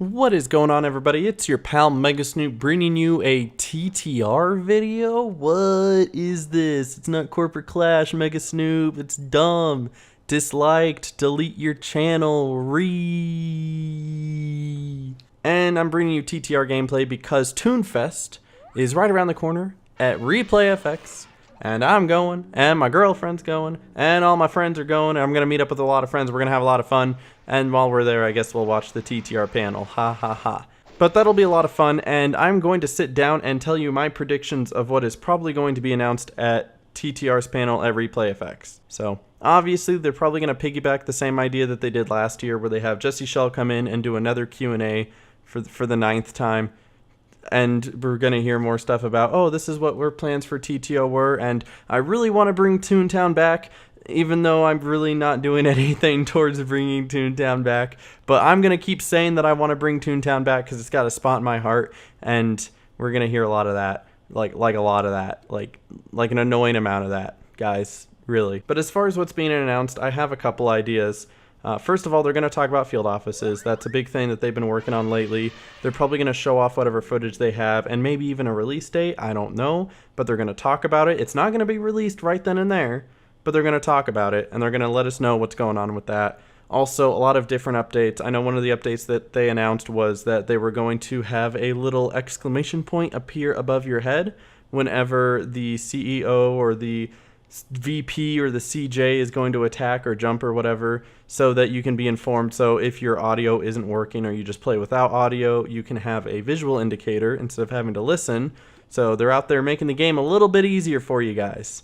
What is going on, everybody? It's your pal Mega Snoop bringing you a TTR video. What is this? It's not Corporate Clash, Mega Snoop. It's dumb. Disliked. Delete your channel. And I'm bringing you TTR gameplay because Toonfest is right around the corner at ReplayFX. And I'm going, and my girlfriend's going, and all my friends are going, and I'm going to meet up with a lot of friends. We're going to have a lot of fun, and while we're there, I guess we'll watch the TTR panel. Ha ha ha. But that'll be a lot of fun, and I'm going to sit down and tell you my predictions of what is probably going to be announced at TTR's panel at ReplayFX. So, obviously, they're probably going to piggyback the same idea that they did last year, where they have Jesse Shell come in and do another Q&A for the 9th time. And we're going to hear more stuff about, oh, this is what our plans for TTO were, and I really want to bring Toontown back, even though I'm really not doing anything towards bringing Toontown back. But I'm going to keep saying that I want to bring Toontown back because it's got a spot in my heart, and we're going to hear a lot of that, like a lot of that, like an annoying amount of that, guys, really. But as far as what's being announced, I have a couple ideas. First of all, they're going to talk about field offices. That's a big thing that they've been working on lately. They're probably going to show off whatever footage they have and maybe even a release date. I don't know, but they're going to talk about it. It's not going to be released right then and there, but they're going to talk about it, and they're going to let us know what's going on with that. Also, a lot of different updates. I know one of the updates that they announced was that they were going to have a little exclamation point appear above your head whenever the CEO or the VP or the CJ is going to attack or jump or whatever, so that you can be informed. So if your audio isn't working or you just play without audio, you can have a visual indicator instead of having to listen. So they're out there making the game a little bit easier for you guys,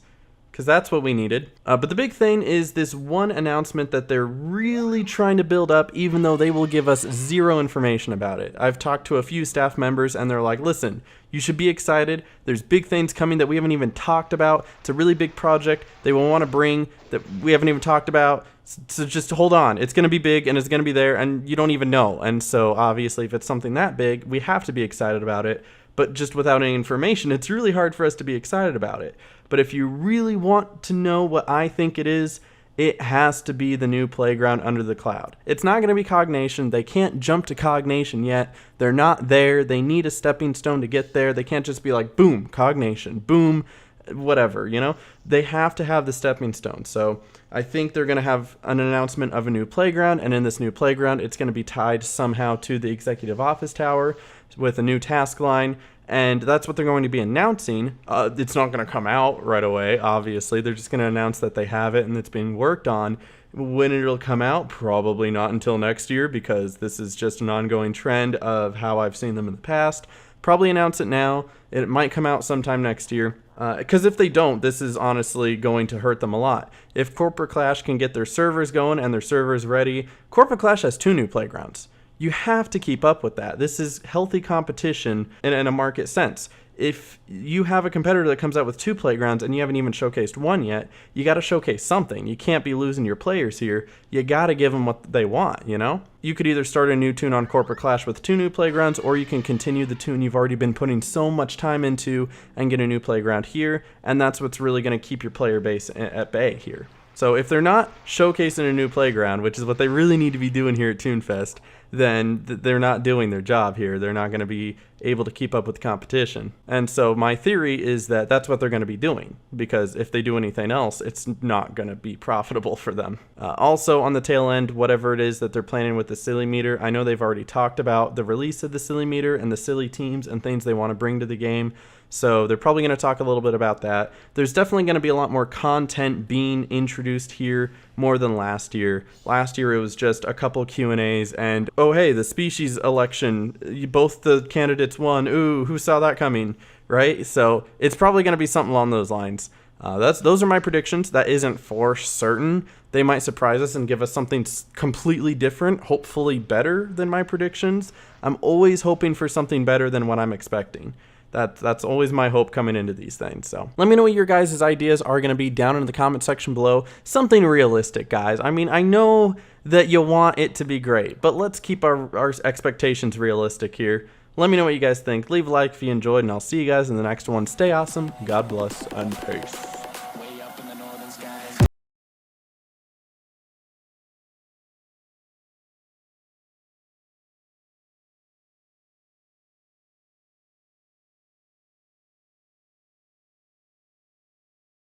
because that's what we needed. But the big thing is this one announcement that they're really trying to build up, even though they will give us zero information about it. I've talked to a few staff members, and they're like, listen, you should be excited. There's big things coming that we haven't even talked about. It's a really big project they will want to bring that we haven't even talked about. So just hold on. It's going to be big, and it's going to be there, and you don't even know. And so obviously, if it's something that big, we have to be excited about it. But just without any information, it's really hard for us to be excited about it. But if you really want to know what I think it is, it has to be the new playground under the cloud. It's not going to be Cognation. They can't jump to Cognation yet. They're not there. They need a stepping stone to get there. They can't just be like, boom, Cognation, boom, whatever, you know? They have to have the stepping stone. So I think they're going to have an announcement of a new playground, and in this new playground, it's going to be tied somehow to the executive office tower with a new task line. And that's what they're going to be announcing. It's not going to come out right away, obviously. They're just going to announce that they have it and it's being worked on. When it'll come out, probably not until next year, because this is just an ongoing trend of how I've seen them in the past. Probably announce it now. It might come out sometime next year. Because if they don't, this is honestly going to hurt them a lot. If Corporate Clash can get their servers going and their servers ready, Corporate Clash has 2 new playgrounds. You have to keep up with that. This is healthy competition in a market sense. If you have a competitor that comes out with 2 playgrounds and you haven't even showcased 1 yet, you got to showcase something. You can't be losing your players here. You got to give them what they want, you know? You could either start a new tune on Corporate Clash with 2 new playgrounds, or you can continue the tune you've already been putting so much time into and get a new playground here, and that's what's really going to keep your player base at bay here. So if they're not showcasing a new playground, which is what they really need to be doing here at Toonfest, then they're not doing their job here. They're not going to be able to keep up with the competition. And so my theory is that that's what they're going to be doing, because if they do anything else, it's not going to be profitable for them. Also, on the tail end, whatever it is that they're planning with the silly meter, I know they've already talked about the release of the silly meter and the silly teams and things they want to bring to the game. So they're probably going to talk a little bit about that. There's definitely going to be a lot more content being introduced here, more than last year. Last year it was just a couple Q&As and, oh hey, the species election, both the candidates won. Ooh, who saw that coming, right? So it's probably going to be something along those lines. Those are my predictions. That isn't for certain. They might surprise us and give us something completely different, hopefully better than my predictions. I'm always hoping for something better than what I'm expecting. That's always my hope coming into these things. So let me know what your guys' ideas are going to be down in the comment section below. Something realistic, guys. I mean, I know that you want it to be great, but let's keep our expectations realistic here. Let me know what you guys think. Leave a like if you enjoyed, and I'll see you guys in the next one. Stay awesome. God bless, and peace.